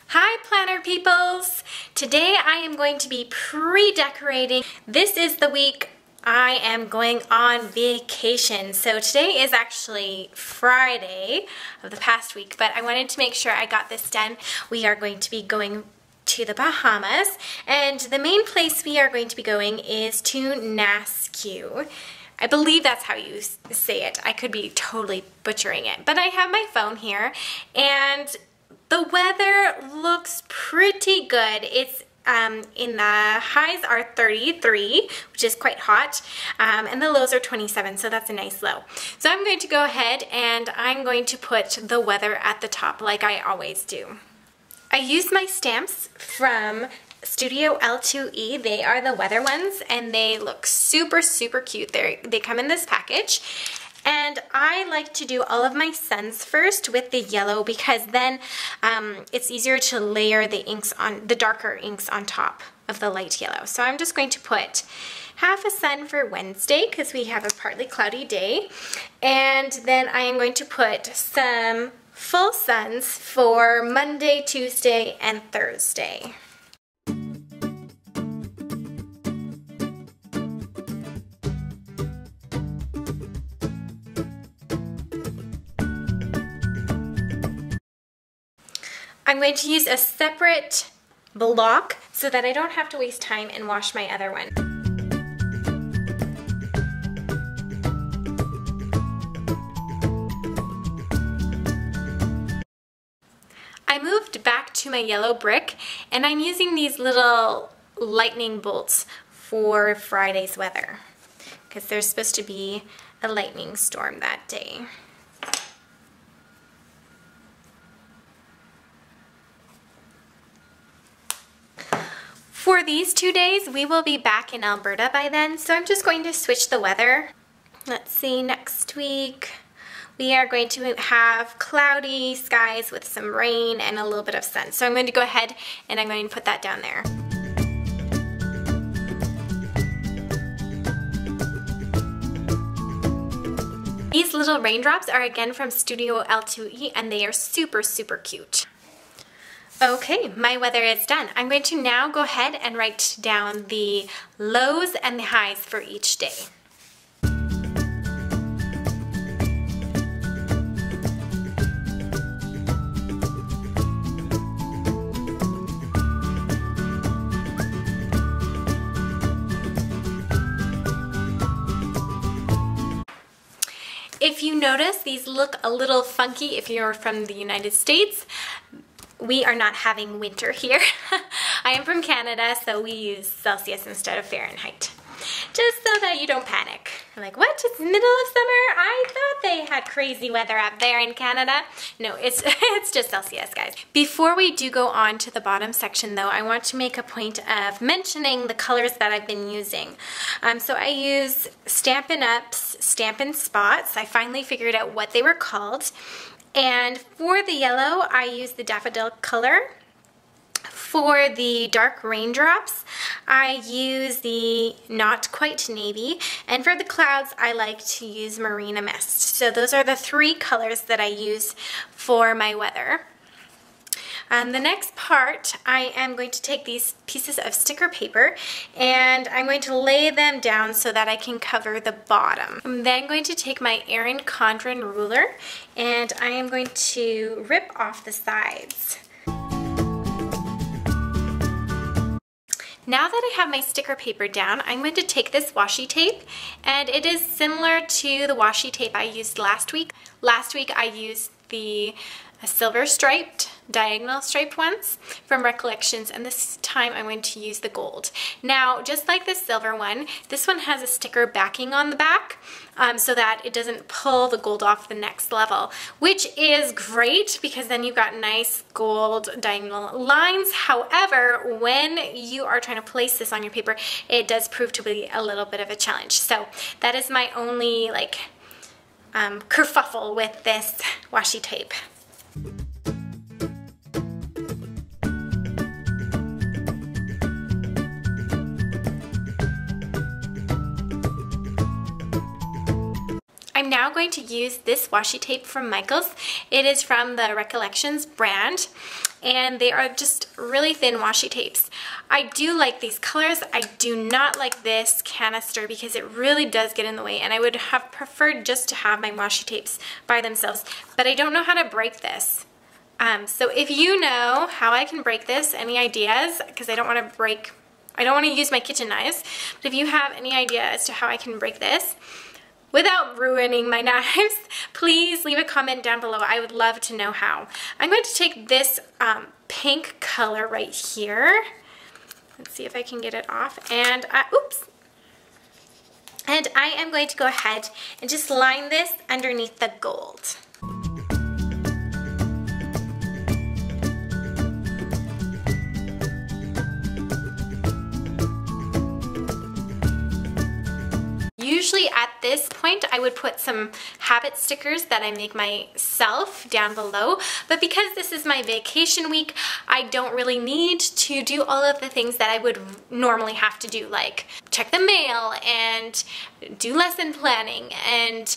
Hi planner peoples! Today I am going to be pre-decorating. This is the week I am going on vacation. So today is actually Friday of the past week, but I wanted to make sure I got this done. We are going to be going to the Bahamas, and the main place we are going to be going is to Nascu. I believe that's how you say it. I could be totally butchering it, but I have my phone here, and the weather looks pretty good. It's in the highs are 33, which is quite hot, and the lows are 27, so that's a nice low. So I'm going to go ahead and I'm going to put the weather at the top like I always do. I used my stamps from Studio L2E. They are the weather ones, and they look super cute. They come in this package. And I like to do all of my suns first with the yellow because then it's easier to layer the inks on, the darker inks on top of the light yellow. So I'm just going to put half a sun for Wednesday because we have a partly cloudy day. And then I am going to put some full suns for Monday, Tuesday, and Thursday. I'm going to use a separate block so that I don't have to waste time and wash my other one. I moved back to my yellow brick, and I'm using these little lightning bolts for Friday's weather because there's supposed to be a lightning storm that day. For these 2 days, we will be back in Alberta by then, so I'm just going to switch the weather. Let's see, next week we are going to have cloudy skies with some rain and a little bit of sun. So I'm going to go ahead and I'm going to put that down there. These little raindrops are again from Studio L2E, and they are super cute. Okay, my weather is done. I'm going to now go ahead and write down the lows and the highs for each day. If you notice, these look a little funky if you're from the United States. We are not having winter here. I am from Canada, so we use Celsius instead of Fahrenheit. Just so that you don't panic. I'm like, what? It's the middle of summer? I thought they had crazy weather up there in Canada. No, it's just Celsius, guys. Before we do go on to the bottom section though, I want to make a point of mentioning the colors that I've been using. So I use Stampin' Up's Stampin' Spots. I finally figured out what they were called. And for the yellow, I use the daffodil color. For the dark raindrops, I use the not quite navy. And for the clouds, I like to use Marina Mist. So those are the three colors that I use for my weather. The next part, I am going to take these pieces of sticker paper and I'm going to lay them down so that I can cover the bottom. I'm then going to take my Erin Condren ruler and I am going to rip off the sides. Now that I have my sticker paper down, I'm going to take this washi tape, and it is similar to the washi tape I used last week. Last week I used the silver striped, diagonal striped ones from Recollections, and this time I'm going to use the gold. Now, just like the silver one, this one has a sticker backing on the back so that it doesn't pull the gold off the next level, which is great because then you've got nice gold diagonal lines. However, when you are trying to place this on your paper, it does prove to be a little bit of a challenge. So that is my only kerfuffle with this washi tape. I'm now going to use this washi tape from Michaels. It is from the Recollections brand, and they are just really thin washi tapes. I do like these colors. I do not like this canister because it really does get in the way, and I would have preferred just to have my washi tapes by themselves, but I don't know how to break this. So if you know how I can break this, any ideas, because I don't want to use my kitchen knives, but if you have any idea as to how I can break this without ruining my knives, please leave a comment down below. I would love to know how. I'm going to take this pink color right here. Let's see if I can get it off. And oops. And I am going to go ahead and just line this underneath the gold. Usually at this point I would put some habit stickers that I make myself down below, but because this is my vacation week, I don't really need to do all of the things that I would normally have to do, like check the mail and do lesson planning and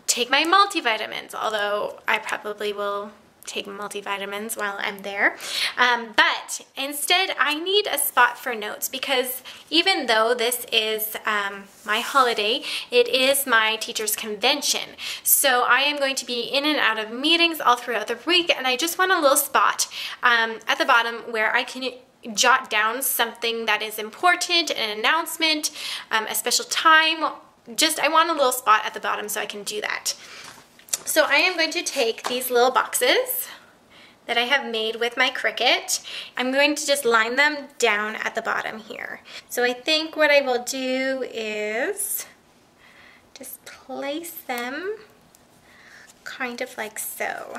take my multivitamins, although I probably will take multivitamins while I'm there. But instead I need a spot for notes, because even though this is my holiday, it is my teacher's convention. So I am going to be in and out of meetings all throughout the week, and I just want a little spot at the bottom where I can jot down something that is important, an announcement, a special time. I want a little spot at the bottom so I can do that. So I am going to take these little boxes that I have made with my Cricut. I'm going to just line them down at the bottom here. So I think what I will do is just place them kind of like so.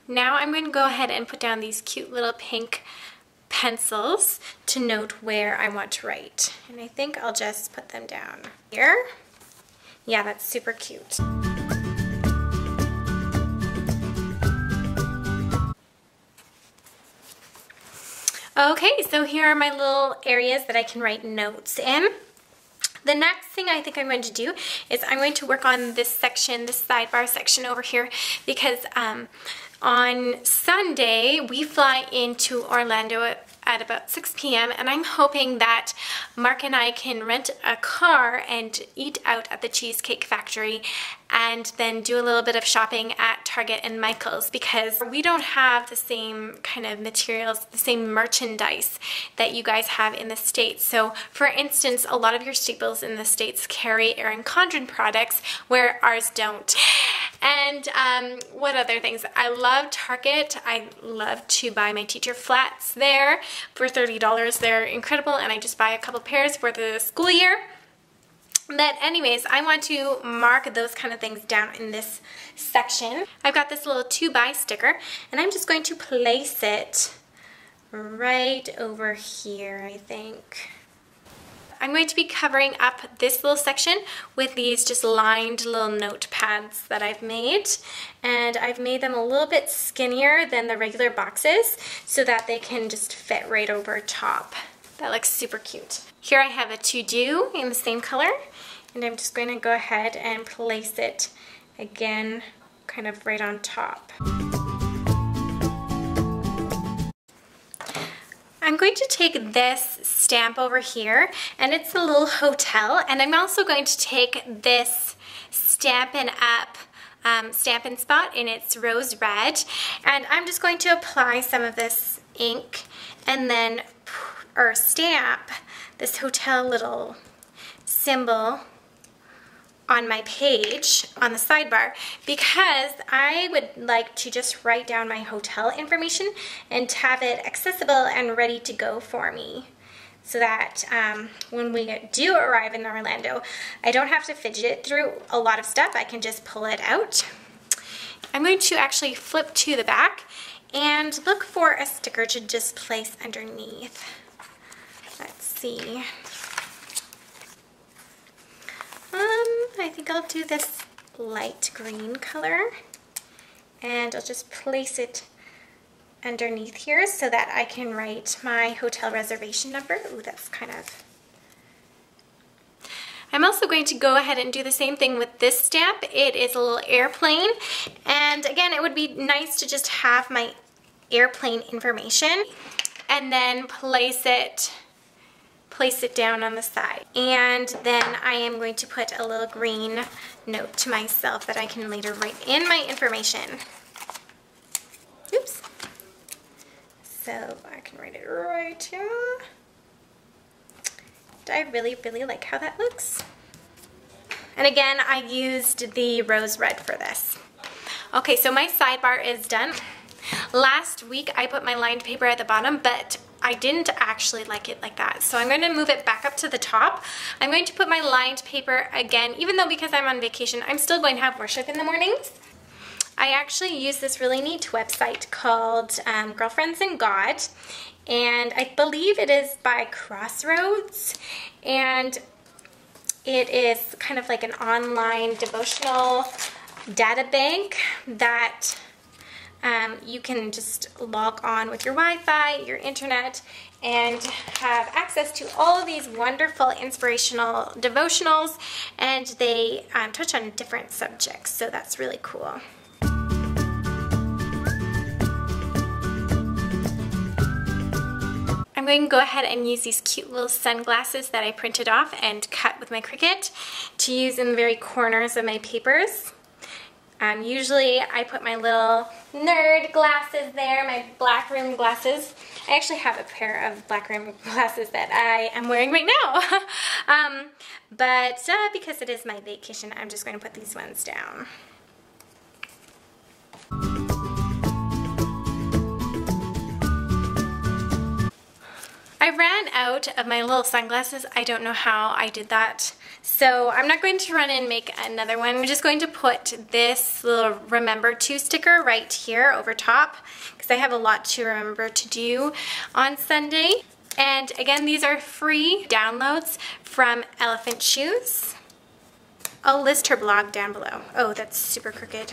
Now I'm going to go ahead and put down these cute little pink pencils to note where I want to write. And I think I'll just put them down here. Yeah, that's super cute. Okay, so here are my little areas that I can write notes in. The next thing I think I'm going to do is I'm going to work on this section, this sidebar section over here, because on Sunday we fly into Orlando at about 6 p.m. and I'm hoping that Mark and I can rent a car and eat out at the Cheesecake Factory and then do a little bit of shopping at Target and Michael's, because we don't have the same kind of materials, the same merchandise that you guys have in the States. So for instance, a lot of your staples in the States carry Erin Condren products where ours don't. And what other things? I love Target. I love to buy my teacher flats there for $30. They're incredible, and I just buy a couple pairs for the school year. But anyways, I want to mark those kind of things down in this section. I've got this little 2x sticker, and I'm just going to place it right over here, I think. I'm going to be covering up this little section with these just lined little notepads that I've made, and I've made them a little bit skinnier than the regular boxes so that they can just fit right over top. That looks super cute. Here I have a to-do in the same color, and I'm just going to go ahead and place it again kind of right on top. I'm going to take this stamp over here, and it's a little hotel, and I'm also going to take this Stampin' Up! Stampin' Spot in its rose red, and I'm just going to apply some of this ink and then stamp this hotel little symbol on my page on the sidebar, because I would like to just write down my hotel information and have it accessible and ready to go for me, so that when we do arrive in Orlando, I don't have to fidget through a lot of stuff. I can just pull it out. I'm going to actually flip to the back and look for a sticker to just place underneath. Let's see. I think I'll do this light green color, and I'll just place it underneath here so that I can write my hotel reservation number. Ooh, that's kind of... I'm also going to go ahead and do the same thing with this stamp. It is a little airplane, and again, it would be nice to just have my airplane information and then place it down on the side. And then I am going to put a little green note to myself that I can later write in my information. Oops. So I can write it right here. I really, really like how that looks. And again, I used the rose red for this. Okay, so my sidebar is done. Last week I put my lined paper at the bottom, but I didn't actually like it like that. So I'm going to move it back up to the top. I'm going to put my lined paper again, even though because I'm on vacation, I'm still going to have worship in the mornings. I actually use this really neat website called Girlfriends in God, and I believe it is by Crossroads, and it is kind of like an online devotional data bank that you can just log on with your Wi-Fi, your internet, and have access to all of these wonderful inspirational devotionals, and they touch on different subjects, so that's really cool. I'm going to go ahead and use these cute little sunglasses that I printed off and cut with my Cricut to use in the very corners of my papers. Usually I put my little nerd glasses there, my black rim glasses. I actually have a pair of black rim glasses that I am wearing right now. But because it is my vacation, I'm just going to put these ones down. I ran out of my little sunglasses. I don't know how I did that. So I'm not going to run and make another one. I'm just going to put this little remember to sticker right here over top because I have a lot to remember to do on Sunday. And again, these are free downloads from Elephant Shoes. I'll list her blog down below. Oh, that's super crooked.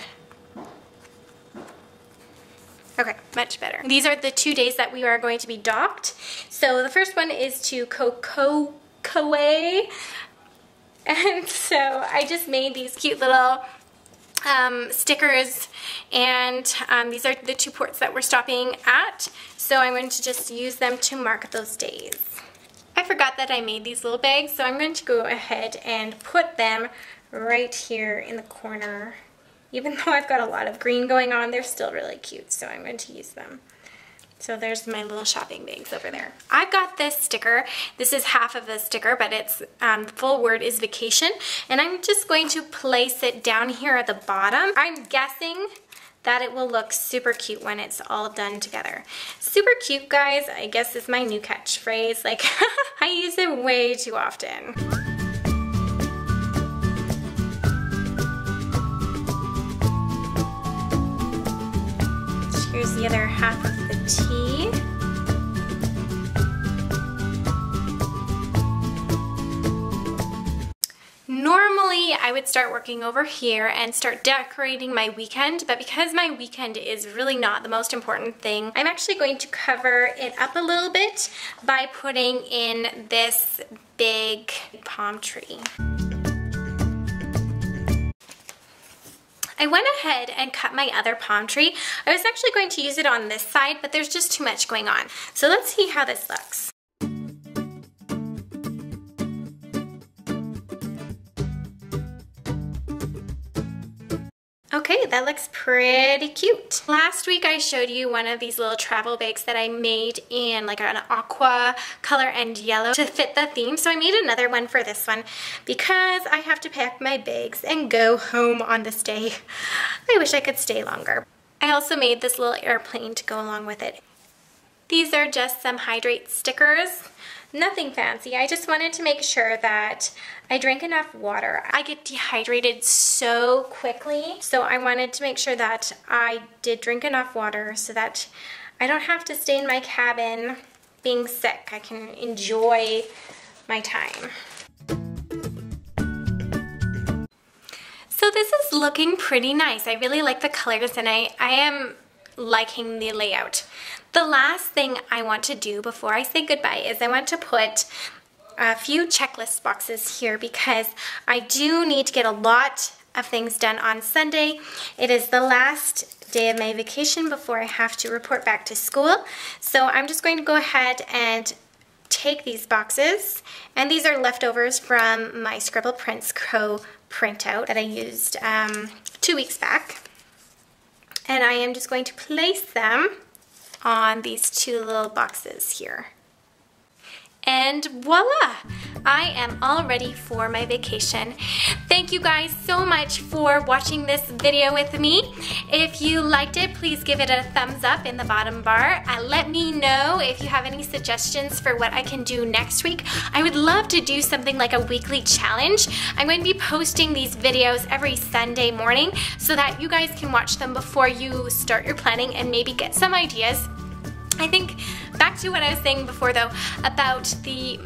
Okay, much better. These are the 2 days that we are going to be docked. So the first one is to Kauai. And so I just made these cute little stickers, and these are the 2 ports that we're stopping at. So I'm going to just use them to mark those days. I forgot that I made these little bags, so I'm going to go ahead and put them right here in the corner. Even though I've got a lot of green going on, they're still really cute, so I'm going to use them. So there's my little shopping bags over there. I've got this sticker. This is half of the sticker, but it's the full word is vacation. And I'm just going to place it down here at the bottom. I'm guessing that it will look super cute when it's all done together. Super cute, guys, I guess is my new catchphrase. Like, I use it way too often. Here's the other half of the T. Normally, I would start working over here and start decorating my weekend, but because my weekend is really not the most important thing, I'm actually going to cover it up a little bit by putting in this big palm tree. I went ahead and cut my other palm tree. I was actually going to use it on this side, but there's just too much going on. So let's see how this looks. Okay, that looks pretty cute. Last week I showed you one of these little travel bags that I made in like an aqua color and yellow to fit the theme. So I made another one for this one because I have to pack my bags and go home on this day. I wish I could stay longer. I also made this little airplane to go along with it. These are just some hydrate stickers. Nothing fancy. I just wanted to make sure that I drank enough water. I get dehydrated so quickly, so I wanted to make sure that I did drink enough water so that I don't have to stay in my cabin being sick. I can enjoy my time. So this is looking pretty nice. I really like the colors, and I am liking the layout. The last thing I want to do before I say goodbye is I want to put a few checklist boxes here because I do need to get a lot of things done on Sunday. It is the last day of my vacation before I have to report back to school. So I'm just going to go ahead and take these boxes, and these are leftovers from my Scribble Prints Crow printout that I used 2 weeks back. And I am just going to place them on these two little boxes here. And voila! I am all ready for my vacation. Thank you guys so much for watching this video with me. If you liked it, please give it a thumbs up in the bottom bar. Let me know if you have any suggestions for what I can do next week. I would love to do something like a weekly challenge. I'm going to be posting these videos every Sunday morning so that you guys can watch them before you start your planning and maybe get some ideas. I think, back to what I was saying before though, about the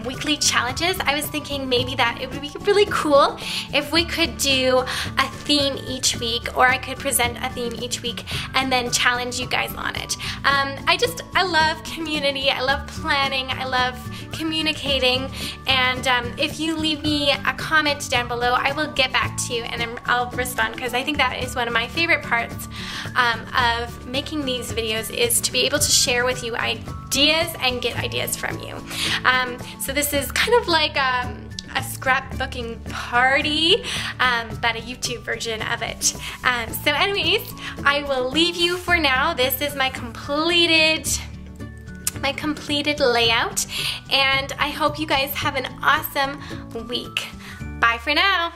weekly challenges, I was thinking maybe that it would be really cool if we could do a theme each week, or I could present a theme each week and then challenge you guys on it. I love community, I love planning, I love communicating, and if you leave me a comment down below, I will get back to you and I'll respond, because I think that is one of my favorite parts of making these videos, is to be able to share with you ideas and get ideas from you. So this is kind of like a scrapbooking party, but a YouTube version of it. So anyways, I will leave you for now. This is my completed layout, and I hope you guys have an awesome week. Bye for now.